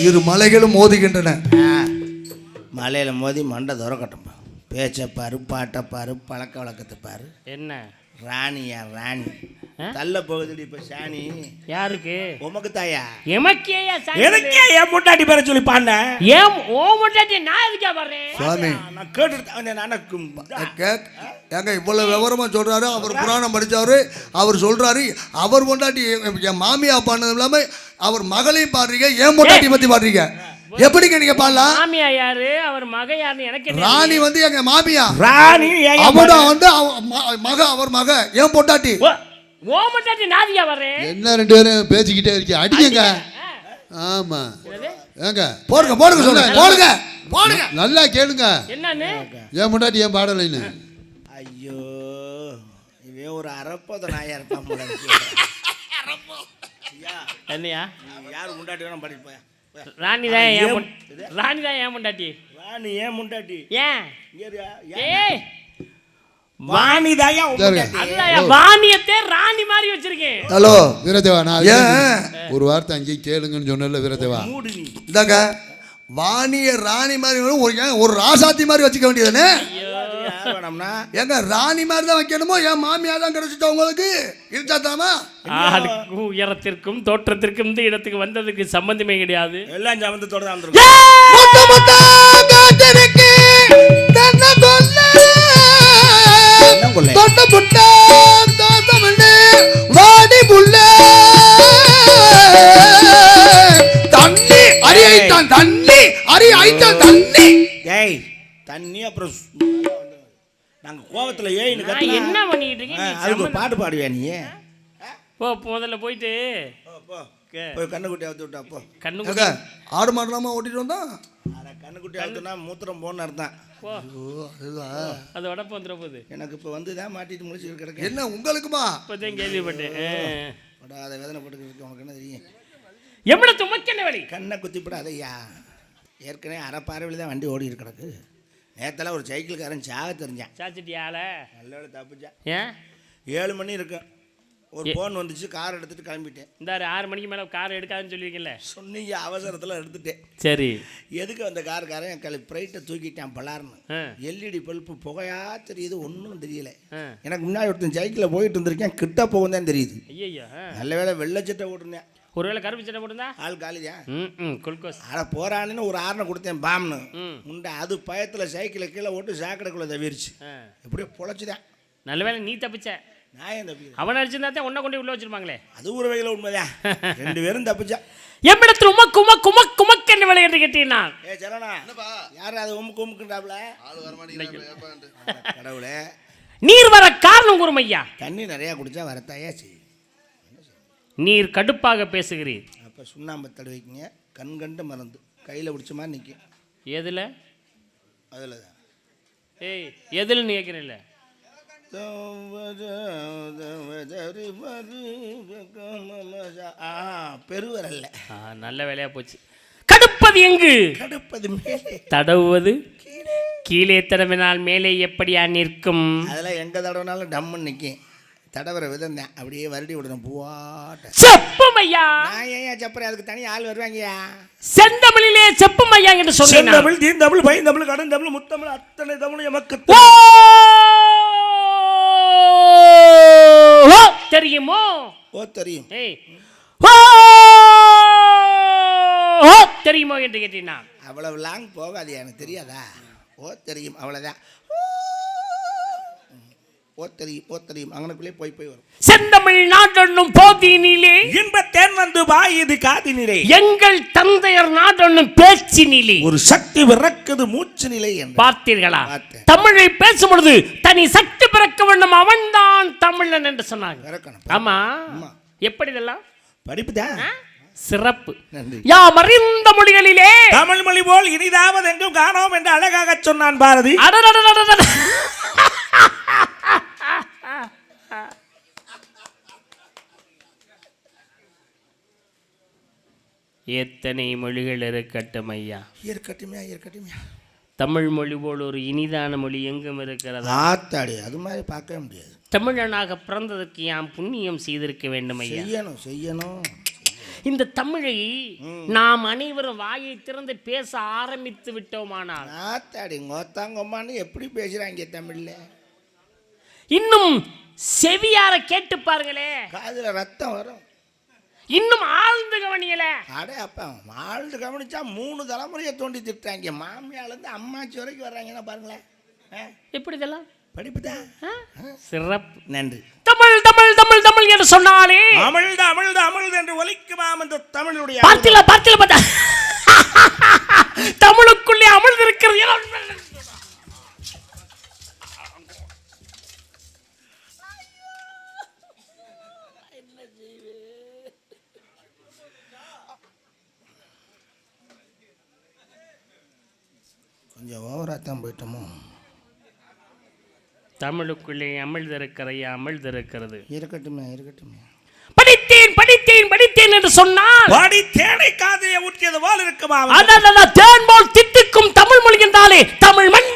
இரு மலைகளும் மோதுகின்றன. மலையில் மோதி மண்டை துறக்கட்டும். பேச்சை பாரு, பாட்டை பாரு, பழக்க வழக்கத்தை பாரு. என்ன ராணியா ராணி தள்ள போகுது இப்ப சாணி. யாருக்கு? உமக்கு தாயா? எமக்கேயா சாணி? எதுக்கே என் முட்டாட்டி பேர சொல்லி பாண்ட? ஏன் ஓ முட்டாட்டி நான் எதுக்கே வர்றேன்? சுவாமி நான் கேட்டுட்டு நானக்கும் ஏங்க இவ்வளவு விவரமா சொல்றாரு. அவர் புராணம் படிச்சாரு. அவர் சொல்றாரு அவர் பொண்டாட்டி என் மாமியா பாடுனது இல்லாம அவர் மகளையும் பாடுறீங்க, ஏன் பொண்டாட்டி பத்தி பாடுறீங்க. எப்படிங்க நீங்க பாடலாம்? மாமியா யாரு, அவர் மக யாருன்னு எனக்கு என்ன? ராணி வந்து எங்க மாமியா, ராணி அவதான் வந்து மக, அவர் மக, ஏன் பொண்டாட்டி. ஓ முட்டாட்டி நாதியா வர்றேன். என்ன ரெண்டு பேரும் பேசிக்கிட்டே இருக்கீங்க, அடிங்க. ஆமா ஏங்க போடுங்க போடுங்க சொல்லுங்க, போடுங்க போடுங்க. நல்லா கேளுங்க. என்னன்னு? ஏன் முன்னாடி ஏன் பாடலைன்னு. ஐயோ இவன் ஒரு அரப்பத நாயா இருப்பான் போல. என்னையா யாரு முண்டாட்டி வேணும் படிப்பேன். ராணி தான் ஏன் முண்டாட்டி. ராணி ஏன் முண்டாட்டி? ஏன் ஏய் வாணி தாயா அல்ல வாணியத்தை ராணி மாதிரி வச்சிருக்கேன். ஹலோ வீரதேவா, நான் ஏன் ஒரு வார்த்தை அங்கேயே கேளுங்கன்னு சொன்னல வீரதேவா. இந்தாங்க வாணிய ராணி மாதிரி ஒரு ராசாத்தி மாதிரி வச்சுக்க வேண்டியதுன்னு. ஏங்க ராணி மாதிரி தான் வைக்கணுமோ, என் மாமியா தான் கிடைச்சிட்டா உங்களுக்கு இருச்சாத்தாமா? உயரத்திற்கும் தோற்றத்திற்கும் இந்த இடத்துக்கு வந்ததுக்கு சம்பந்தமே கிடையாது. எல்லாம் சம்பந்தத்தோட தான் தண்ணி. அப்புறம் நாங்க கோவத்துல என்ன பண்ணிட்டு இருக்கீங்க? அதுக்கு பாட்டு பாடுவியா நீ? போ முதல்ல போயிட்டு போய் கண்ணுக்குட்டி அவுத்து விட்டா போ. கண்ணுக்குட்டி ஆடு மாடலாமா ஓட்டிட்டு வந்தா? கண்ணுக்குட்டி அவுத்துனா மூத்திரம் போன்னு அர்த்தம். அது உடப்பு வந்துட போகுது. எனக்கு இப்போ வந்துதான் மாட்டிட்டு முடிச்சு கிடக்கு. என்ன உங்களுக்குமா? இப்போதான் கேள்விப்பட்டேன். அதை வேதனை போட்டுக்கிட்டு உனக்கு என்ன தெரியும்? எப்படி துமக்க என்ன வழி? கண்ணை குத்தி போடாதையா. ஏற்கனவே அரை பார்வையில் தான் வண்டி ஓடிட்டு கிடக்கு. நேரத்தில் ஒரு சைக்கிள்காரன் சாக தெரிஞ்சான். சாச்சிட்டியால நல்ல வேலை தப்பிச்சான். ஏன் 7 மணி இருக்கும், ஒரு ஃபோன் வந்துச்சு, கார் எடுத்துட்டு கிளம்பிட்டேன். இந்த 6 மணிக்கு மேலே கார் எடுக்காதுன்னு சொல்லியிருக்கீங்களே. சொன்னீங்க, அவசரத்தில் எடுத்துட்டேன். சரி, எதுக்கு அந்த காருக்காரன் என் பிரைட்டை தூக்கிட்டான் பலார்னு. எல்இடி பல்ப்பு புகையா தெரியுது, ஒன்றும் தெரியல. எனக்கு முன்னாடி ஒருத்தன் சைக்கிளில் போயிட்டு இருந்திருக்கேன், கிட்ட போகும் தான் தெரியுது. ஐயா நல்ல வேலை வெள்ளச்சட்டை ஓட்டுனேன். ஒருவேளை கருப்பு சட்டை போட்டுருந்தா ஆள் காலிதான். குளுக்கோஸ் அட போறான்னு ஒரு ஆரணை கொடுத்தேன் பாம்னு. உண்டா அது பயத்தில் சைக்கிளை கீழே ஓட்டு சாக்கடைக்குள்ள தவிர்ச்சு எப்படியோ பொழைச்சுதான். நல்ல வேலை நீ தப்பிச்ச. நான் ஏன் தப்பி? அவன் அடிச்சிருந்தா உன்னை கொண்டு உள்ள வச்சிருப்பாங்களே. அது ஒரு வகையில் உண்மைதான். 2 பேரும் தப்பிச்சா. எம்மிடத்தில் உமக்கு உமக்கு உமக்கு உமக்கு என்ன வேலை என்று கேட்டீங்கன்னா, ஏ சரணா யாரும் அது உமக்கு உமக்குண்டாப்ல கடவுளே. நீர் வர காரணம் கூறுமையா. தண்ணி நிறையா குடிச்சா வரத்தாயா செய்யும். நீர் கடுப்பாக பேசுகிறீர். அப்போ சுண்ணாம்பு தடவைக்குங்க, கண் கண்டு மறந்து கையில் பிடிச்ச மாதிரி நிற்கும். எதில்? அதில் தான். ஏய் எதில் கேட்குறீல்ல? பெருவரல்ல. நல்ல வேலையாக போச்சு. கடுப்பது எங்கு? கடுப்பது மேலே, தடவுவது கீழே. தடவினால் மேலே எப்படியா நிற்கும்? அதெல்லாம் எங்கே தடவினாலும் டம்முன்னு நிற்கும். தடவர விதம் தான், அப்படியே வருடி விடணும் பூவாட்ட. செப்பும் ஐயா. நான் ஏன் செப்பறேன்? அதுக்கு தனி ஆள் வருவாங்கய்யா. செந்தமிழிலே செப்பும் ஐயா என்று சொன்னேன். தமிழ், தீந்தமிழ், பைந்தமிழ், கடந்தமிழ், முத்தமிழ், அத்தனை தமிழ் எமக்கு தெரியுமோ? ஓ தெரியும். ஏய் தெரியுமோ என்று கேட்டீங்கன்னா, அவ்வளவு லாங் போகாது, எனக்கு தெரியாதா? ஓ தெரியும், அவ்வளோதான். ஓ தெரியும், ஓ தெரியும், அங்கனக்குள்ளே போய் வரும். செந்தமிழ் நாடொன்னும் போதினிலே இன்பத்தேன் வந்து வாயுது காதினிலே. எங்கள் தந்தையர் நாடொன்னும் பேச்சினிலே ஒரு சக்தி பிறக்குது மூச்சு நிலை. பார்த்தீர்களா? தமிழை பேசும் பொழுது தனி சக்தி பிறக்க வேண்டும், அவன்தான் தமிழன் என்று சொன்னாங்க. ஆமா, எப்படி இதெல்லாம் படிப்புதான் சிறப்பு. யாம் அறிந்த மொழிகளிலே தமிழ் மொழி போல் இனிதாவது எங்கும் காணோம் என்று அழகாக சொன்னான் பாரதி. எத்தனை மொழிகள் இருக்கட்டும் ஐயா, இருக்கட்டுமே இருக்கட்டுமே. தமிழ் மொழி போல் ஒரு இனிதான மொழி எங்கும் இருக்கிறதா? ஆத்தாடி, அது மாதிரி பார்க்க முடியாது. தமிழனாக பிறந்ததற்கு யாம் புண்ணியம் செய்திருக்க வேண்டும் ஐயா. செய்யணும் செய்யணும். இந்த தமிழை நாம் அனைவரும் வாயை திறந்து பேச ஆரம்பித்து விட்டோமானால் ஆத்தாடி ngotangommaன்னு எப்படி பேசுறாங்க தமிழ்ல? இன்னும் செவியார கேட்டு பாருங்களே, காதுல ரத்தம் வரும். இன்னும் ஆழ்ந்து கவனியல. அடே அப்பா, ஆழ்ந்து கவனிச்சா 3 தலைமுறையை தோண்டி திட்டுறாங்க. மாமியாலேருந்து அம்மாச்சி வரைக்கும் வர்றாங்கன்னா பாருங்களேன். எப்படி இதெல்லாம் படிப்புதான். சிறப்பு. நன்றி. தமிழ் தமிழ் தமிழ் தமிழ் என்று சொன்னாலே அமிழ்த அமிழ்த அமிழ்த என்று ஒலிக்குமாம் இந்த தமிழுடைய பார்த்தில பார்த்தில பார்த்தா தமிழுக்குள்ளே அமிழ்ந்து இருக்கிறது. கொஞ்சம் ஓவராக தான் போயிட்டோமோ? தமிழுக்குள்ளே அமிழ்ந்திருக்கிறையா அமிழ்ந்திருக்கிறது. இருக்கட்டுமே இருக்கட்டுமே. படித்தேன் படித்தேன் படித்தேன் என்று சொன்னால் பாடி தேனை காதையை ஊற்றியது போல் இருக்குமா? அதான் தேன் போல் தித்திக்கும் தமிழ் மொழி என்றாலே தமிழ் மண்.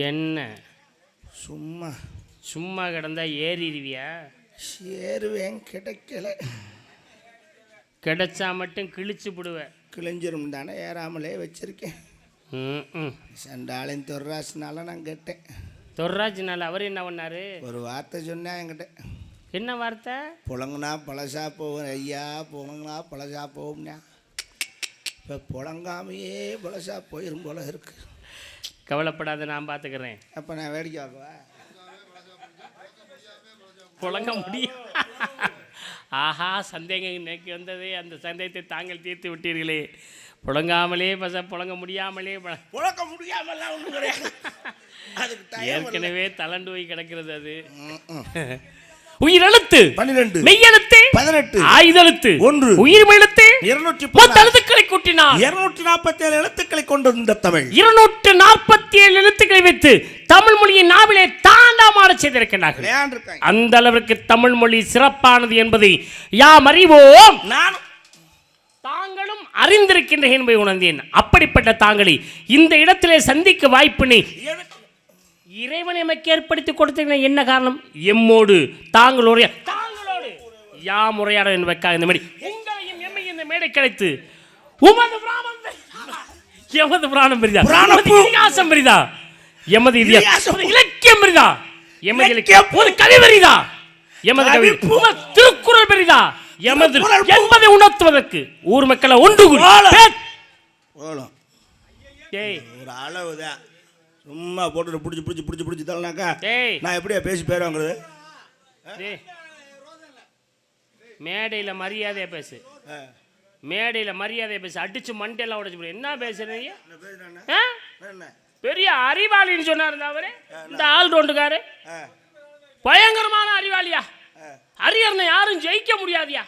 என்ன சும்மா சும்மா கிடந்தா ஏறிடுவியா? சேருவேன், கிடைக்கல. கிடைச்சா மட்டும் கிழிச்சு விடுவேன். கிழிஞ்சிரும் தானே ஏறாமலே வச்சிருக்கேன். சண்டாளின் தொர்ராசினால நான் கேட்டேன். தொர்ராஜினால அவர் என்ன பண்ணாரு? ஒரு வார்த்தை சொன்னா என்கிட்ட. என்ன வார்த்தை? புழங்குனா பழசா போகும் ஐயா, புழங்குனா பழசா போகும்னா. இப்போ புழங்காமையே பழசா போயிரும் போல இருக்கு. கவலைப்படாத, நான் பார்த்துக்கிறேன். அப்போ நான் வேடிக்கை பார்க்குவா? புழங்க முடியும். ஆஹா, சந்தேகம் நேக்கு வந்ததே, அந்த சந்தேகத்தை தாங்கள் தீர்த்து விட்டீர்களே. புழங்காமலே புழங்க முடியாமலே புழங்க முடியாமலாம் ஒன்றும் கிடையாது. ஏற்கனவே தளண்டு போய் கிடக்கிறது அது. உயிரெழுத்து 12, மெய்யெழுத்து 18, ஆயுதெழுத்து 1, உயிர்மெழுத்து 210 எழுத்துக்களை கூட்டினார். 247 எழுத்துக்களை கொண்டு இந்த தமிழ் 247 எழுத்துக்களை வைத்து தமிழ் மொழியை நாவிலே தாண்டாமாட செய்திருக்கிறார்கள். அந்த அளவிற்கு தமிழ் மொழி சிறப்பானது என்பதை யாம் அறிவோம். நானும் தாங்களும் அறிந்திருக்கின்ற என்பதை உணர்ந்தேன். அப்படிப்பட்ட தாங்களை இந்த இடத்திலே சந்திக்க வாய்ப்பினை இறைவன் எமக்கு ஏற்படுத்தி கொடுத்த என்ன காரணம்? எம்மோடு தாங்களோடு யாம் உரையாட என்பதற்காக இந்த மாதிரி உங்களையும் எம்மையும் இந்த மேடை கிடைத்து உமது பிராணம் எமது பிராணம் பெரிதா, இதிகாசம் பெரிதா, எமது இலக்கியம் பெரிதா, எமது இலக்கியம் ஒரு கவி பெரிதா, எமது கவி திருக்குறள் பெரிதா, எமது என்பதை உணர்த்துவதற்கு ஊர் மக்களை ஒன்று கூடி ஒரு அளவுதான் சும்மா போட்டு பிடிச்சி பிடிச்சி பிடிச்சி பிடிச்சி தரலாக்கா நான் எப்படியா பேசி பேருவாங்கிறது? மேடையில் மரியாதையா பேசு, மேடையில் மரியாதையா பேசு. அடிச்சு மண்டெல்லாம் உடைச்சு போடு. என்ன பேசுறீங்க? பெரிய அறிவாளின்னு சொன்னார் அவரு. இந்த ஆள் ரோண்டுக்காரு பயங்கரமான அறிவாளியா. ஹரியர்னை யாரும் ஜெயிக்க முடியாதியா.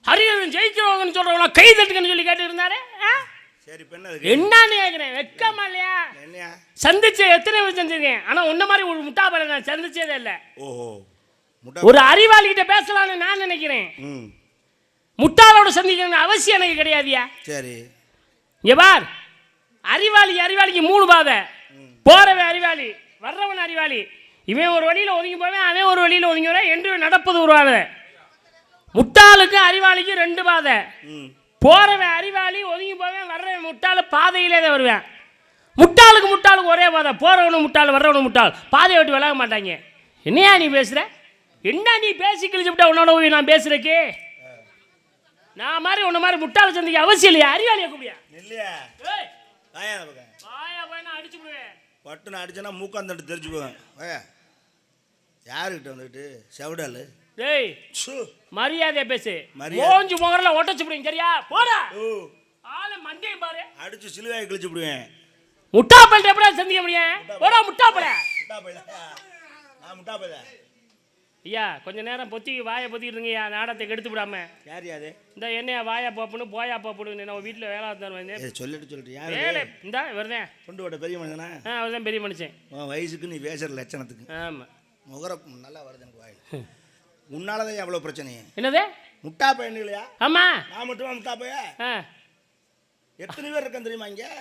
ஹரியர்னை ஜெயிக்கிறவங்கன்னு சொல்றவங்க கை தட்டுக்கன்னு சொல்லி கேட்டு இருந்தாரு. என்னன்னு கேட்கிறேன், வெக்கமா இல்லையா? சந்திச்ச எத்தனை பேர் சந்திச்சிருக்கேன், ஆனா உன்ன மாதிரி ஒரு முட்டாப்பையனை நான் சந்திச்சதே இல்லை. ஒரு அறிவாளி கிட்ட பேசலாம்னு நான் நினைக்கிறேன். முட்டாளோட சந்திக்கணும் அவசியம் எனக்கு கிடையாதியா. சரி பார், அறிவாளி அறிவாளிக்கு 3 பாதை. போறவன் அறிவாளி, வர்றவன் அறிவாளி. இவன் ஒரு வழியில ஒதுங்கி போவேன், அவன் ஒரு வழியில ஒதுங்கி வரேன் என்று நடப்பது ஒரு பாதை. முட்டாளுக்கு அறிவாளிக்கு 2 பாதை. போறவன் அறிவாளி, ஒதுங்கி போவேன், வர்றவன் முட்டாள், பாதையிலே தான் வருவேன். முட்டாளுக்கு ஒரே பாதை. போறவனும் முட்டாள், வர்றவனும் முட்டாள், பாதையை விட்டு விலக மாட்டாங்க. என்னையா நீ பேசுற? என்ன நீ பேசி கிழிச்சுட்டா உன்னோட போய் நான் பேசுறக்கே? நான் மாதிரி உன்ன மாதிரி முட்டாள சந்திக்க அவசியம் இல்லையா? அறிவாளியா கூப்பியா இல்லையா? அடிச்சு போவேன். பட்டுன்னு அடிச்சனா மூக்காந்தட்டு தெரிஞ்சு போவேன். யாருக்கிட்ட வந்துட்டு செவடாலு? டேய் மரியாதையா பேசு. மூஞ்சி முகரல ஒட்டச்சு போடுங்க சரியா? போடா. ஆளு மண்டைய பாரு. அடிச்சு சிலுவையை கிழிச்சு போடுவேன். முட்டாப்பல்ட்ட எப்படா சந்திக்க முடியும்? போடா முட்டாப்பல. நான் முட்டாப்பல. ஐயா கொஞ்ச நேரம் வாயை பொத்திக்கிட்டு இருங்கய்யா, நாடத்தை கெடுத்து விடாம. யார் யாரு? இந்த என்னையா வாயா போப்புன்னு போயா போப்புன்னு நம்ம வீட்டில் வேலை வந்து சொல்லிட்டு யாரு? வேலை இந்தா வருதேன். கொண்டு விட பெரிய மனுஷனா? அவர்தான் பெரிய மனுஷன். உன் வயசுக்கு நீ பேசுற லட்சணத்துக்கு. ஆமாம், முகரம் நல்லா வருது எனக்கு வாயில். உன்னாலதான் எவ்வளோ பிரச்சனை. என்னது முட்டா பையன் இல்லையா? ஆமாம், நான் மட்டுமா முட்டா பைய? எத்தனை பேர் இருக்கேன் தெரியுமா இங்கே?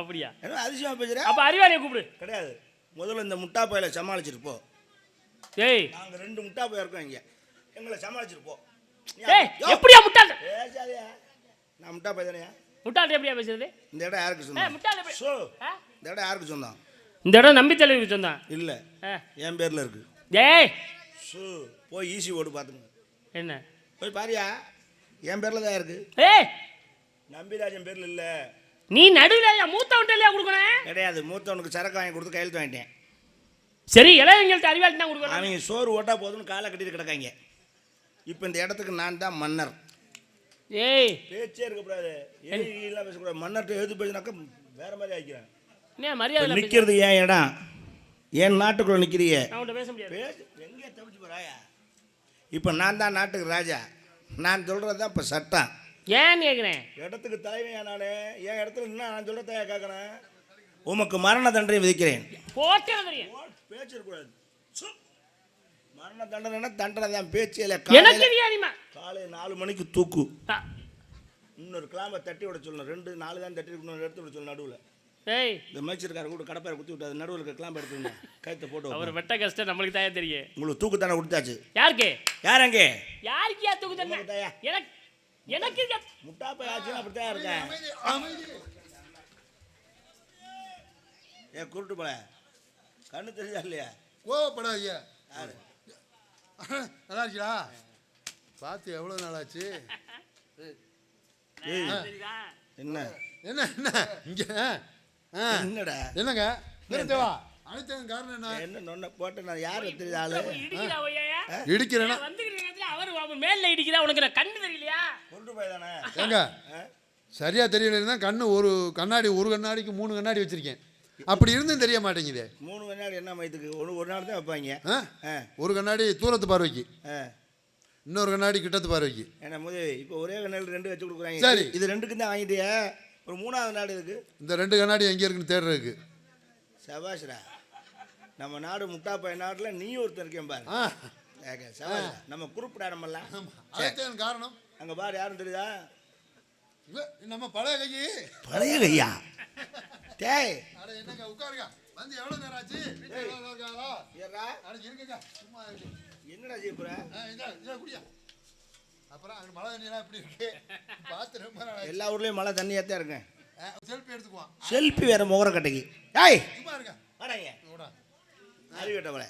அப்படியா? என்ன அதிசயமா பேசுற? அப்போ அறிவாளியை கூப்பிடு. கிடையாது, முதல்ல இந்த முட்டா பையில சமாளிச்சிட்டு போ. ஏய் நாங்கள் 2 முட்டா பைய இருக்கோம் இங்கே, எங்களை சமாளிச்சிட்டு போ. ஏய் எப்படியா முட்டாள்? பேசாதியா, நான் முட்டா பைய தானே. முட்டாள் எப்படியா பேசுறது? இந்த இடம் யாருக்கு சொந்தம்? முட்டாள் எப்படி? ஸோ இந்த இடம் யாருக்கு சொந்தம்? இந்த இடம் நம்பி தலைவருக்கு சொந்தான். இல்லை, என் பேரில் இருக்கு. ஏய் ஸோ போய் ஈஸி ஓடு பார்த்துங்க. என்ன போய் பாரியா, என் பேரில் தான் இருக்கு. ஏய் நம்பிராஜன் பேரில் இல்லை. நீ நடுவில் மூத்தவன்ட்ட இல்லையா கொடுக்கணும்? கிடையாது, மூத்தவனுக்கு சரக்கு வாங்கி கொடுத்து கையெழுத்து வாங்கிட்டேன். சரி, இளைஞர்கள்ட்ட அறிவாளி தான் கொடுக்கணும். அவங்க சோறு ஓட்டா போதுன்னு காலை கட்டிட்டு கிடக்காங்க. இப்போ இந்த இடத்துக்கு நான் தான் மன்னர். ஏய் பேச்சே இருக்கக்கூடாது, எல்லாம் பேசக்கூடாது. மன்னர்கிட்ட எழுத்து பேசினாக்கா வேற மாதிரி ஆகிக்கிறேன். என்ன மரியாதை நிற்கிறது ஏன் இடம், ஏன் நாட்டுக்குள்ள நிற்கிறிய? அவன்கிட்ட பேச முடியாது. எங்கே தப்பிச்சு போறாயா? இப்போ நான் தான் நாட்டுக்கு ராஜா, நான் சொல்கிறது தான் இப்போ சட்டம். ஏன்னு கேட்குறேன். இடத்துக்கு தலைமையா நான், என் இடத்துல என்ன நான் சொல்கிறத கேட்கறேன். உமக்கு மரண தண்டனை விதிக்கிறேன். போட்டே தெரியும், பேச்சு இருக்கக்கூடாது. மரண தண்டனை தண்டனை தான், பேச்சு இல்லை. எனக்கு தெரியாதுமா. காலை 4 மணிக்கு தூக்கு. இன்னொரு கிளாம்பை தட்டி விட சொல்லணும். 2 4 தான் தட்டி இன்னொரு எடுத்து விட சொல்லணும். நடுவில் ஏய் இந்த மைச்சிருக்கார கூட கடப்பாரை குத்தி விட்டாது, நடுவில் இருக்க கிளாம்பை எடுத்துங்க, கயத்தை போட்டு. அவர் வெட்ட கஷ்டம் நம்மளுக்கு தாயா தெரியும். உங்களுக்கு தூக்கு தானே கொடுத்தாச்சு. யாருக்கு? யார் அங்கே? யாருக்கு யா தூக்கு தண்ணி? எனக்கு எனக்கு முட்டா போய் ஆச்சுன்னா அப்படித்தான் இருக்கேன். ஏன் குருட்டு போல கண்ணு தெரிஞ்சா இல்லையா? கோவப்படாதீங்க. நல்லா இருக்கியா? பார்த்து எவ்வளோ நாள் ஆச்சு? என்ன என்ன என்ன இங்கே என்னடா என்னங்க நிறுத்தவா? அனைத்தவன் காரணம் என்ன? என்ன நொன்ன போட்டு நான் யாரு தெரியுது ஆளு இடிக்கிறேன்னா அவர் மேல இடிக்கிறா. உனக்கு நான் கண்ணு தெரியலையா? கொண்டு போய் தானே ஏங்க சரியா தெரியலன்னா கண்ணு ஒரு கண்ணாடிக்கு 3 கண்ணாடி வச்சிருக்கேன். அப்படி இருந்தும் தெரிய மாட்டேங்குது. 3 கண்ணாடி என்ன மைத்துக்கு? ஒரு நாள் தான் வைப்பாங்க. ஒரு கண்ணாடி தூரத்து பார்வைக்கு, இன்னொரு கண்ணாடி கிட்டத்து பார்வைக்கு. என்ன முதல் இப்போ ஒரே கண்ணாடி 2 வச்சு கொடுக்குறாங்க. சரி, இது 2க்கு தான் வாங்கிட்டியா? ஒரு 3ஆவது நாடு இருக்கு. இந்த 2 கண்ணாடி எங்கே இருக்குன்னு தேடுறதுக்கு. சபாஷ்ரா, நம்ம நாடு முட்டா பைய நாட்டில் நீ ஒருத்தர் இருக்கேன் பாரு. சபாஷ், நம்ம குறிப்பிடாமல்லாம் காரணம் அங்கே பாரு. யாரும் தெரியுதா? நம்ம பழைய கையி. பழைய கையா? டேய் என்னங்க உட்காருங்க. வந்து எவ்வளோ நேரம் ஆச்சு? என்னடா ஜீப்புற? அப்புறம் அங்கே மழை தண்ணியெல்லாம் எப்படி இருக்கு பார்த்து ரொம்ப நாள். எல்லா ஊர்லேயும் மழை தண்ணியாக தான் இருக்கேன். செல்ஃபி எடுத்துக்குவான். செல்ஃபி வேற முகர கட்டைக்கு. ஏய் சும்மா இருங்க. வாடாங்க அறிவிட்டவளே.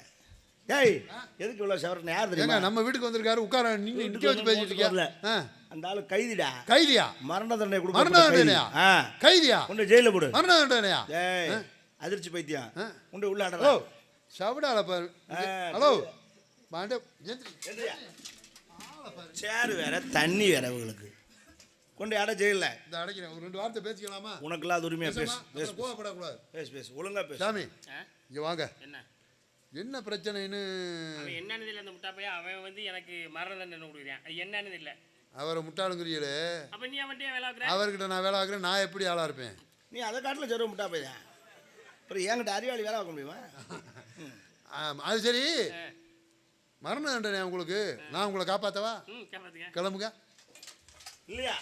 ஏய் எதுக்கு இவ்வளோ சவரன்? யார் தெரியுமா? நம்ம வீட்டுக்கு வந்திருக்காரு. உட்கார நீங்க இங்கே வச்சு பேசிட்டு இருக்கீங்க. அந்த ஆளு கைதிடா. கைதியா? மரண தண்டனை கொடுக்க. மரண தண்டனையா? கைதியா? உன்னை ஜெயில போடு. மரண தண்டனையா? ஏய் அதிர்ச்சி பைத்தியம், உன்னை உள்ள ஆடலாம். ஓ சவடால பாரு. ஹலோ பாண்ட சேர் வேற தண்ணி வேற உங்களுக்கு கொண்டு அடை ஜெயில. இந்த அடைக்கிறேன். ஒரு 2 வார்த்தை பேசிக்கலாமா? உனக்குலாம் அது உரிமையா பேசு. பேசு, கோவப்படக்கூடாது. பேசு ஒழுங்கா பேசு. சாமி இங்க வாங்க. என்ன என்ன பிரச்சனைன்னு? அவன் என்னன்னு இல்லை. அந்த முட்டா பையன் அவன் வந்து எனக்கு மரண தண்டனை கொடுக்குறான். அது என்னன்னு இல்லை. அவரை முட்டாளுங்கிறீங்களே, அப்போ நீ அவன்கிட்ட வேலை ஆகுற? அவர்கிட்ட நான் வேலை ஆகுறேன். நான் எப்படி ஆளா இருப்பேன்? நீ அதை காட்டில் செருவு முட்டா போய்தான். அப்புறம் என்கிட்ட அறிவாளி வேலை பார்க்க முடியுமா? அது சரி, மரண தண்டனை உங்களுக்கு நான் உங்களை காப்பாற்றவா? கிளம்புங்க. இல்லையா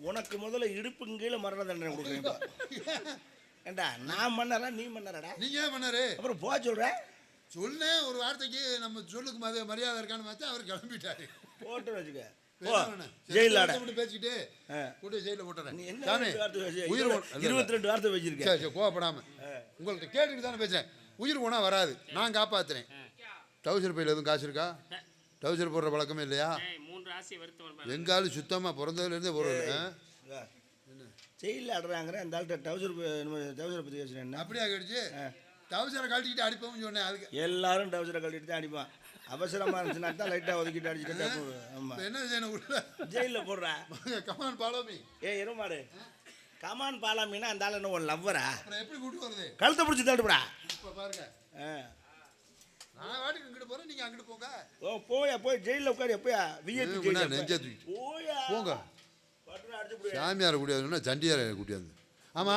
உனக்கு முதல்ல இடுப்பு கீழே மரண தண்டனை கொடுக்குறேன். ஏண்டா நான் மன்னரா நீ மன்னரடா? நீங்க ஏன் மன்னரு? அப்புறம் போக சொல்ற? சொன்னேன் ஒரு வார்த்தைக்கு நம்ம சொல்லுக்கு மரியாதை இருக்கான்னு பார்த்தா அவர் கிளம்பிட்டாரு. போட்டு வச்சுக்க ஜெயில பேசிக்கிட்டு கூட்டு ஜெயில போட்டுறேன். 22 வார்த்தை வச்சிருக்கேன். கோவப்படாம உங்கள்கிட்ட கேட்டுட்டு தானே பேசுறேன். உயிர் போனா வராது, நான் காப்பாத்துறேன். டவுசர் பையில எதுவும் காசு இருக்கா? டவுசர் போடுற பழக்கமே இல்லையா? எங்காலும் சுத்தமா பிறந்ததுல இருந்தே போடுறது. ஜெயிலில் ஆடுறாங்கிற அந்த ஆள்கிட்ட டவுசரை பற்றி பேசுகிறேன். அப்படியா கேட்டுச்சு? டவுசரை கழட்டிக்கிட்டு அடிப்போம்னு சொன்னேன். அதுக்கு எல்லாரும் டவுசரை கழட்டிட்டு தான் அடிப்பான். அவசரமாக இருந்துச்சுன்னா தான் லைட்டாக ஒதுக்கிட்டு அடிச்சுட்டு. ஆமாம், என்ன செய்யணும்? ஜெயிலில் போடுறேன். கமான் பாலோமி. இருமாடு கமான் பாலாமின்னா அந்த ஆள் என்ன ஒரு லவ்வரா? எப்படி கூட்டு வருது? கழுத்தை பிடிச்சி தட்டுப்படா. இப்போ பாருங்க, நான் வாட்டுக்கு இங்கிட்டு போறேன், நீங்க அங்கிட்டு போங்க. ஓ போயா போய் ஜெயிலில் உட்காரு எப்பயா விஐபி முன்னாடி நெஞ்ச தூக்கி போயா போங்க. பட்டுன்னு அடிச்சு போடு. சாமியாரை கூட்டியாதுன்னா சண்டியாரை கூட்டியாது. ஆமா,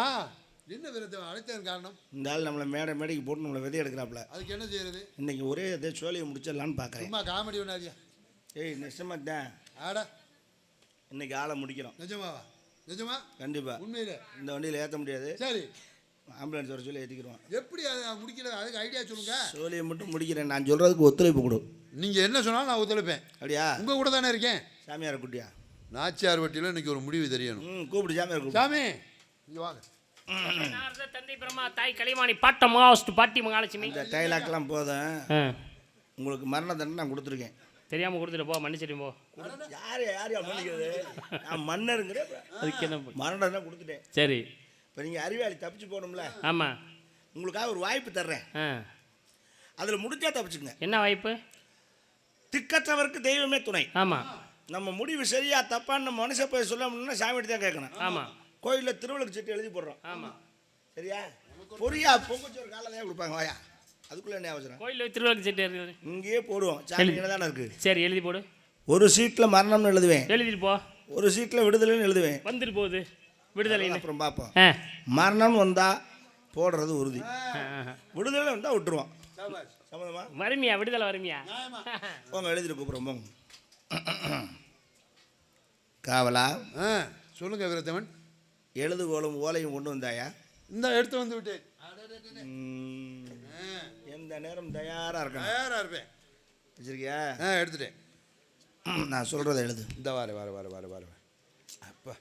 என்ன விரத்தை அழைத்ததன் காரணம்? இந்த ஆள் நம்மளை மேடைக்கு போட்டு நம்மளை விதை எடுக்கிறாப்புல. அதுக்கு என்ன செய்யறது? இன்னைக்கு ஒரே இதே சோழியை முடிச்சிடலான்னு பார்க்குறேன். சும்மா காமெடி பண்ணாதியா. ஏய் நிஜமா தான் ஆடா, இன்னைக்கு ஆளை முடிக்கிறோம். நிஜமாவா? நிஜமா? கண்டிப்பா உண்மையில? இந்த வண்டியில் ஏற்ற முடியாது, சரி, ஆம்புலன்ஸ் வர சொல்லி ஏற்றிக்கிறோம். எப்படி அதை முடிக்கிறது? அதுக்கு ஐடியா சொல்லுங்க. சோழியை மட்டும் முடிக்கிறேன், நான் சொல்கிறதுக்கு ஒத்துழைப்பு கொடு. நீங்க என்ன சொன்னாலும் நான் ஒத்துழைப்பேன். அப்படியா? உங்க கூட தானே இருக்கேன். சாமியாரை குட்டியா? நாச்சியார் வட்டியில் இன்னைக்கு ஒரு முடிவு தெரியணும். கூப்பிடு சாமியார் கூப்பிடு. சாமி இங்க வாங்க. தந்தை பிரம்மா, தாய் கலைவாணி, பாட்டம் மகாவிஷ்ணு, பாட்டி மகாலட்சுமி. இந்த டைலாக்லாம் போதும். ஆ, உங்களுக்கு மரண தண்டனை நான் கொடுத்துருக்கேன். தெரியாம கொடுத்துட்டு போ, மன்னிச்சிட்டு போ. யாரையா மன்னிக்கிறது? நான் மன்னருங்கிற அதுக்கு என்ன மரண தண்டனை கொடுத்துட்டேன். சரி. இப்போ நீங்கள் அறிவாளி தப்பிச்சு போகணும்ல, ஆமா. உங்களுக்காக ஒரு வாய்ப்பு தர்றேன். ஆ, அதில் முடிஞ்சா தப்பிச்சுங்க. என்ன வாய்ப்பு? திக்கற்றவருக்கு தெய்வமே துணை. ஆமா நம்ம முடிவு சரியா தப்பான்னு மனுஷ போய் சொல்லணும்னா சாமிகிட்ட தான் கேட்கணும். ஆமா கோயிலில் திருவிளக்கு சீட்டு எழுதி போடுறோம். ஆமா. சரியா? பொரியா பொங்கச்சோறு காலையிலே கொடுப்பாங்க. வாயா, அதுக்குள்ளே என்ன அவசரம்? கோயிலில் திருவிழா சீட்டு இருக்குது. இங்கேயே போடுவோம். சாமி தானே இருக்கு. சரி, எழுதி போடு. ஒரு சீட்டில் மரணம்னு எழுதுவேன், எழுதிட்டு போ. ஒரு சீட்டில் விடுதலைன்னு எழுதுவேன். வந்துட்டு போகுது விடுதலை. அப்புறம் பார்ப்போம். ஆ, மரணம் வந்தா போடுறது உறுதி, ஆ, ஆ. விடுதலை வந்தா விட்டுருவோம். சம்மதமா? வருமியா? விடுதலை வருமியா? போங்க, எழுதிட்டு கூப்பிட்றோம் போங்க. காவலா, சொல்லுங்க வீரத்தவன். எழுதுகோலும் ஓலையும் கொண்டு வந்தாயா? இந்த எடுத்து வந்து விட்டேன். எந்த நேரம் தயாரா இருக்கணும். தயாரா இருப்பேன். வச்சிருக்கியா? எடுத்துட்டேன். நான் சொல்றதை எழுது. இந்த வார அப்பா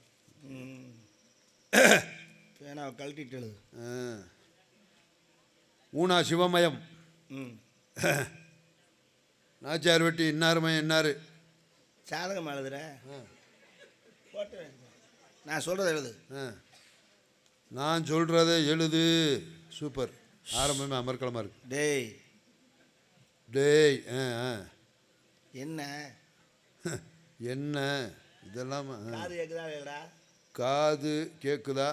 பேனாவை கழட்டிட்டு எழுது. ஊனா சிவமயம், ம், நாச்சியார் வெட்டி இன்னாருமயம் இன்னாரு. சாதகம் எழுதுற போட்டு நான் சொல்றதை எழுது. நான் சொல்றத எழுது. சூப்பர். ஆரம்பமே அமர்க்கலமா இருக்கு. டேய் டேய் என்ன என்ன இதெல்லாம் காது கேக்குதா இல்லடா? காது கேக்குதா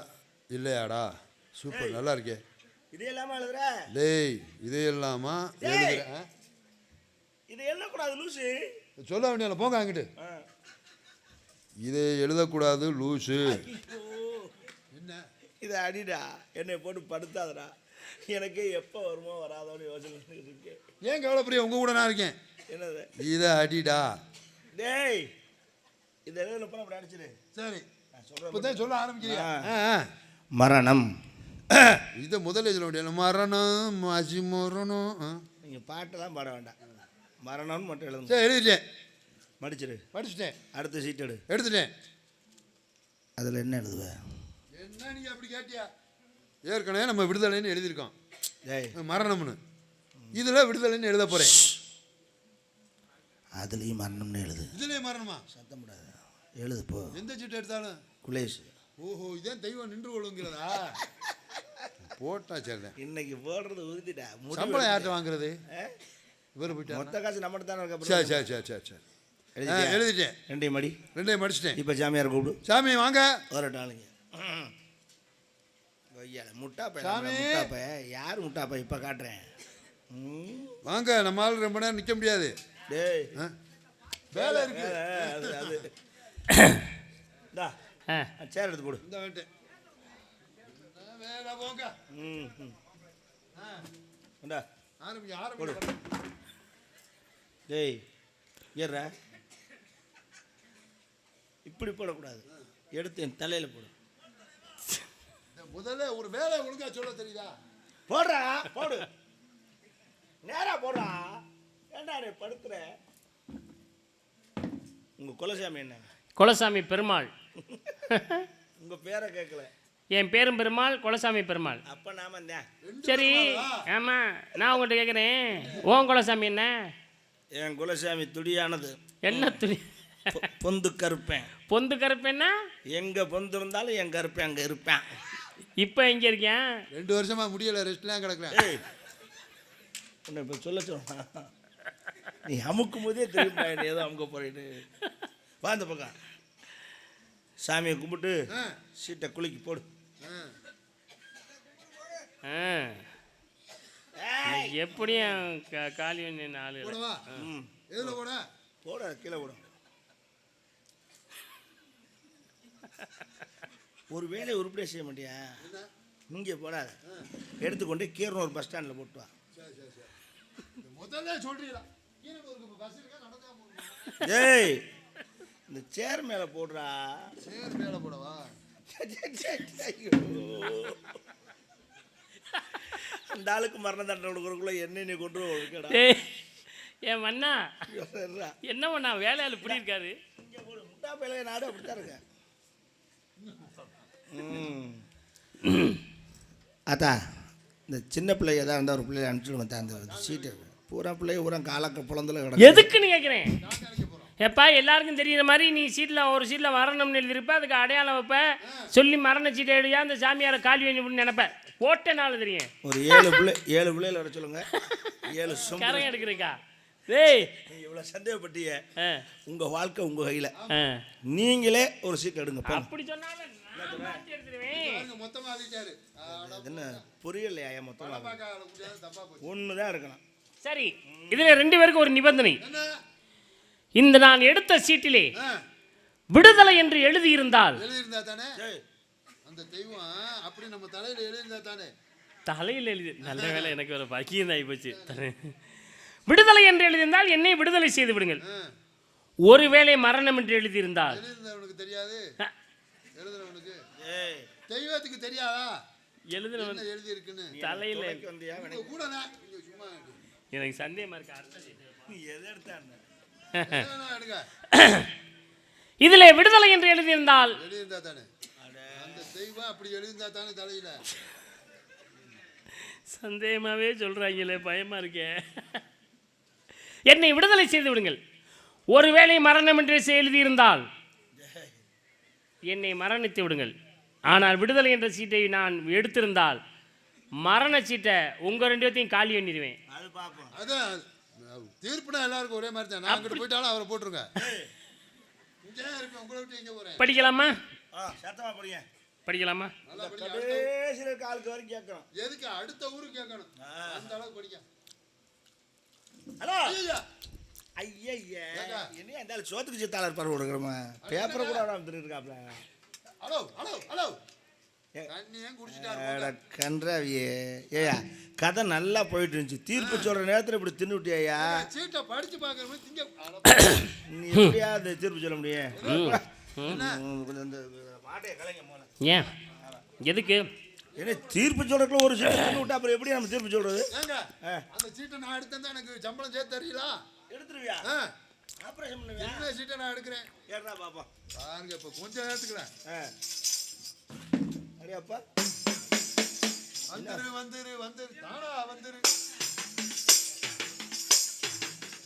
இல்லையாடா? சூப்பர், நல்லா இருக்கே. இது எல்லாமே எழுதுற? டேய் இதையெல்லாமா எழுதுற? இது எழுதக்கூடாது லூசு. சொல்ல வேண்டிய போங்க அங்கிட்டு. இதை எழுதக்கூடாது லூசு. என்ன இதை அடிடா, என்னை போட்டு படுத்தாதடா. எனக்கு எப்போ வருமோ வராதோன்னு யோசனை இருக்கு. ஏன் கவலைப்படிய? உங்க கூட நான் இருக்கேன். என்னது? இதை அடிடா. டேய் இதை எழுதுனப்ப அப்படி அடிச்சிடு. சரி, நான் சொல்றேன். இப்பதான் சொல்ல ஆரம்பிக்கிறியா? மரணம். இதை முதல்ல சொல்ல முடியாது. மரணம் மாசி மரணம். நீங்கள் பாட்டு தான் பாட வேண்டாம், மரணம்னு மட்டும் எழுதுங்க. சரி, எழுதிட்டேன். மடிச்சிடு. படிச்சுட்டேன். அடுத்த சீட் எடு. எடுத்துட்டேன். அதில் என்ன எழுதுவேன்? என்ன நீங்க அப்படி கேட்டியா? ஏற்கனவே நம்ம விடுதலைன்னு எழுதியிருக்கோம், டேய் மரணம்னு. இதில் விடுதலைன்னு எழுத போறேன். அதுலேயும் மரணம்னு எழுது. இதுலயே மரணமா? சத்தம் கூடாது, எழுது போ. எந்த சீட்டு எடுத்தாலும். குலேஷ். ஓஹோ, இதே தெய்வம் நின்று கொள்ளுங்கிறதா? போட்டா சரி. இன்னைக்கு போடுறது உறுதிடா. சம்பளம் யார்கிட்ட வாங்குறது? இவர் போயிட்டு மொத்த காசு நம்மகிட்ட தானே இருக்க. சரி சரி சரி சரி சரி. எழுதிட்டேன். ரெண்டையும் மடி. ரெண்டையும் மடிச்சிட்டேன். இப்போ சாமியார் கூப்பிடு. சாமி வாங்க. வரட்டாளுங்க. முட்டாப்பை முட்டாப்பை யார் முட்டாப்பை? இப்போ காட்டுறேன். வாங்க. நம்மளால ரொம்ப நேரம் நிற்க முடியாது. டேய் வேலை இருக்கு. அது சேர் எடுத்து போடு. இந்த வந்துட்டேன். வேலை போங்க. ஆரம்பிங்க ஆரம்பிங்க. டேய் ஏறா, இப்படி போடக்கூடாது, எடுத்து என் தலையில் போடு. முதல்ல ஒரு வேலை ஒழுங்கா சொல்ல தெரியுதா? போடுறா போடு, நேரா போடுறா. ஏண்டா நீ படுத்துற? உங்கள் குலசாமி என்ன? குலசாமி பெருமாள். உங்கள் பேரை கேட்கல. என் பேரும் பெருமாள், குலசாமி பெருமாள். அப்போ நாம தான். சரி, ஆமா, நான் உங்கள்கிட்ட கேட்குறேன், உன் குலசாமி என்ன? என் குலசாமி துடியானது. என்ன துணி? பொந்து கருப்பேன். பொந்து கருப்பேன்னா? எங்கே பொந்து இருந்தாலும் என் கருப்பேன் அங்கே இருப்பேன். இப்போ எங்கே இருக்கேன்? 2 வருஷமா முடியலை, ரெஸ்ட்லாம் கிடக்குறேன். உன்னை இப்போ சொல்ல சொன்னா நீ அமுக்கும் போதே தெரியுமா என்ன ஏதோ அமுக்க போறேன்னு. வா இந்த பக்கம். சாமியை கும்பிட்டு சீட்டை குளிக்கி போடு. எப்படியும் காலி பண்ணி 4 போடவா எதில் போட போட கீழே போட. ஒரு வேலையை உருப்படியாக செய்ய மாட்டியா? இங்கே போடாத, எடுத்துக்கொண்டு கீரனூர் பஸ் ஸ்டாண்டில் போட்டு வா. முதல்ல சொல்றீங்களா பஸ் இருக்கா நடந்தா போகணும். ஏய், இந்த சேர் மேலே போடுறா. சேர் மேலே போடவா? ஐயோ, அந்த ஆளுக்கு மரண தண்டனை கொடுக்குறக்குள்ள என்ன நீ கொண்டு போடா. ஏய் என் மண்ணா என்ன பண்ணா வேலையாள் இப்படி இருக்காரு? இங்கே போடு, முட்டா பையில நாடு அப்படித்தான் இருக்க. அத்தா, இந்த சின்ன பிள்ளை எதாவது இருந்தால் ஒரு பிள்ளைய அனுப்பிச்சுடுவேன். அந்த சீட்டு பூரா பிள்ளைய பூரா காலக்க புலந்தில் கிடக்கு. எதுக்குன்னு கேட்குறேன். எப்பா எல்லாருக்கும் தெரியுற மாதிரி நீ சீட்டில் ஒரு சீட்டில் மரணம்னு எழுதிருப்ப, அதுக்கு அடையாளம் வைப்ப, சொல்லி மரண சீட்டை எழுதியா அந்த சாமியாரை காலி பண்ணி நினைப்பேன். போட்ட நாள் தெரியும். ஒரு 7 பிள்ளைகள் வர சொல்லுங்க. 7 கரம் எடுக்கிறீக்கா? டேய் நீங்கள் இவ்வளோ சந்தேகப்பட்டீங்க. உங்கள் வாழ்க்கை உங்கள் கையில். நீங்களே ஒரு சீட் எடுங்க. அப்படி சொன்னாலும் மொத்தமா ஆகிட்டாரு. என்ன புரியலையா? மொத்தமாக ஒன்று தான் எடுக்கணும். சரி, இதில் 2 பேருக்கு ஒரு நிபந்தனை. இந்த நான் எடுத்த சீட்டிலே விடுதலை என்று எழுதியிருந்தால், எழுதியிருந்தா தானே அந்த தெய்வம் அப்படி நம்ம தலையில எழுதியிருந்தா தானே. தலையில் எழுதி நல்ல வேலை, எனக்கு ஒரு பக்கியம் ஆகி போச்சு. விடுதலை என்று எழுதியிருந்தால் என்னை விடுதலை செய்து விடுங்கள். ஒருவேளை மரணம் என்று எழுதியிருந்தால் எழுதுனவனுக்கு தெரியாது. எழுதுனவனுக்கு தெய்வத்துக்கு தெரியாதா எழுதுனவன் எழுதி இருக்குன்னு தலையில் கூட சும்மா எனக்கு சந்தேகமா இருக்கு. அர்த்தம் எதை எடுத்தாங்க எடுங்க. இதிலே விடுதலை என்று எழுதியிருந்தால் எழுதியிருந்தா தானே அந்த தெய்வம் அப்படி எழுதியிருந்தா தானே தலையில. சந்தேகமாவே சொல்றாங்களே, பயமா இருக்கே. என்னை விடுதலை செய்து விடுங்கள். ஒருவேளை மரணம் என்று எழுதியிருந்தால் என்னை மரணித்து விடுங்கள். ஆனால் விடுதலை என்ற சீட்டை நான் எடுத்திருந்தால் மரண சீட்டை உங்க 2 பேர்த்தையும் காலி பண்ணிடுவேன். அது பார்ப்போம். அதான் தீர்ப்புனா எல்லாருக்கும் ஒரே மாதிரி தான். நான் அங்கிட்டு போயிட்டாலும் அவரை போட்டுருங்க. உங்களை விட்டு எங்க போறேன்? படிக்கலாமா? சத்தமா படிங்க. படிக்கலாமா? நல்லா படிங்க. கடைசியில் காலுக்கு வரைக்கும் கேட்கணும். எதுக்கு அடுத்த ஊருக்கு கேட்கணும்? அந்த அளவுக்கு படிக்க. ஹலோ ஐயா, என்ன இருந்தாலும் சோத்துக்கு சித்தாளர் இருப்பார் கொடுக்குறோமா? பேப்பரை கூட வந்துருக்காப்ல. ஹலோ ஹலோ ஹலோ தண்ணியும் குடிச்சிட்டாரு. கன்றாவியே. ஏயா, கதை நல்லா போயிட்டு இருந்துச்சு. தீர்ப்பு சொல்ற நேரத்தில் இப்படி தின்னு விட்டியா? சீட்டை படிச்சு பார்க்கறது திங்க. நீ எப்படியா அந்த தீர்ப்பு சொல்ல முடியும்? மாட்டையை கலைங்க போல. ஏன் எதுக்கு? ஏன்னா தீர்ப்பு சொல்றதுக்குள்ள ஒரு சீட்டை தின்னு விட்டா அப்புறம் எப்படி நம்ம தீர்ப்பு சொல்றது? ஏங்க அந்த சீட்டை நான் எடுத்தேன் தான் எனக்கு சம்பளம் சேர்த்து தரீங்களா? எடுத்துருவியா? ஆப்ரேஷன் பண்ணுவியா? என்ன சீட்டை நான் எடுக்கிறேன். ஏறா பாப்பா. பாருங்க இப்போ கொஞ்சம் நேரத்துக்குறேன். அடியாப்பா வந்துரு வந்துரு வந்துரு தானா வந்துரு.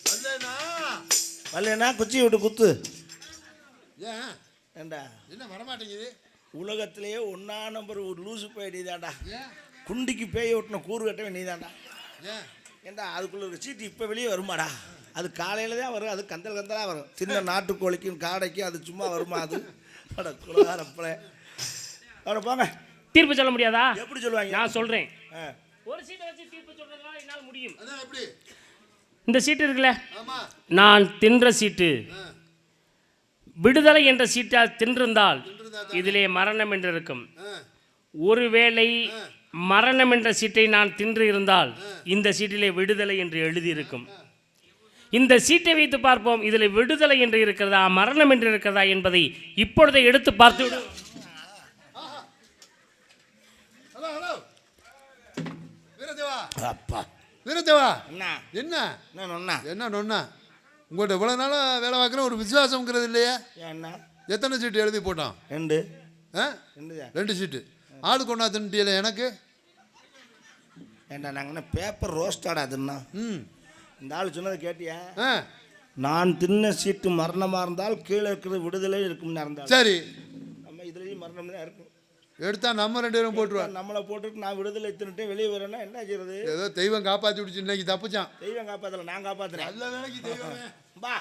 வந்தேனா வரலனா குச்சி விட்டு குத்து. ஏன் ஏண்டா என்ன வரமாட்டேங்குது? உலகத்திலேயே 1ஆம் நம்பர் ஒரு லூசு போய் நீ தாண்டா. ஏன் குண்டிக்கு பேய் ஓட்டின கூறு கட்டவே நீ தாண்டா. ஏன் ஏண்டா அதுக்குள்ள ஒரு சீட்டு இப்போ வெளியே வருமாடா? அது காலையில் தான் வரும். அது கந்தலாக வரும். சின்ன நாட்டுக்கோழிக்கும் காடைக்கும் அது சும்மா வருமா? அது அட குலகாரப்பல. அவரை போங்க. தீர்ப்பு சொல்ல முடியாதா? எப்படி சொல்லுவாங்க? நான் சொல்றேன். ஒரு சீட்டை வச்சு தீர்ப்பு சொல்றதுனால என்னால் முடியும். அதான் எப்படி? இந்த சீட்டு இருக்குல்ல, ஆமா நான் தின்ற சீட்டு விடுதலை என்ற சீட்டால் தின்றிருந்தால் இதிலே மரணம் என்று இருக்கும். ஒருவேளை மரணம் என்ற சீட்டை நான் தின்று இருந்தால் இந்த சீட்டிலே விடுதலை என்று எழுதியிருக்கும். இந்த சீட்டை வைத்து பார்ப்போம், இதில் விடுதலை என்று இருக்கிறதா மரணம் என்று இருக்கிறதா என்பதை இப்பொழுதை எடுத்து பார்த்து விடு. Hello hello Veeradeva. அப்பா வீரதேவா என்ன என்ன என்ன என்ன நொண்ணா? உங்கள்கிட்ட இவ்வளோ நாளாக வேலை பார்க்குற ஒரு விசுவாசம்ங்கிறது இல்லையா? என்ன எத்தனை சீட்டு எழுதி போட்டோம்? 2 2 சீட்டு. ஆளு கொண்டா தின்ட்டியல எனக்கு. ஏண்டா நாங்கள் என்ன பேப்பர் ரோஸ்டாடா தின்னா? இந்த ஆள் சொன்னதை கேட்டியா? நான் தின்ன சீட்டு மரணமாக இருந்தால் கீழே இருக்கிறது விடுதலை இருக்கும்னு இருந்தால் சரி, நம்ம இதுலேயும் மரணம் தான் இருக்கும். எடுத்தா நம்ம 2 பேரும் போட்டுருவோம். நம்மளை போட்டுட்டு நான் விடுதலை தின்னுட்டு வெளியே வரேன்னா என்ன செய்யறது? ஏதோ தெய்வம் காப்பாற்றி விடுச்சு, இன்னைக்கு தப்புச்சான். தெய்வம் காப்பாற்றல, நான் காப்பாற்றுறேன். நல்ல வேலைக்கு தெய்வமே. பா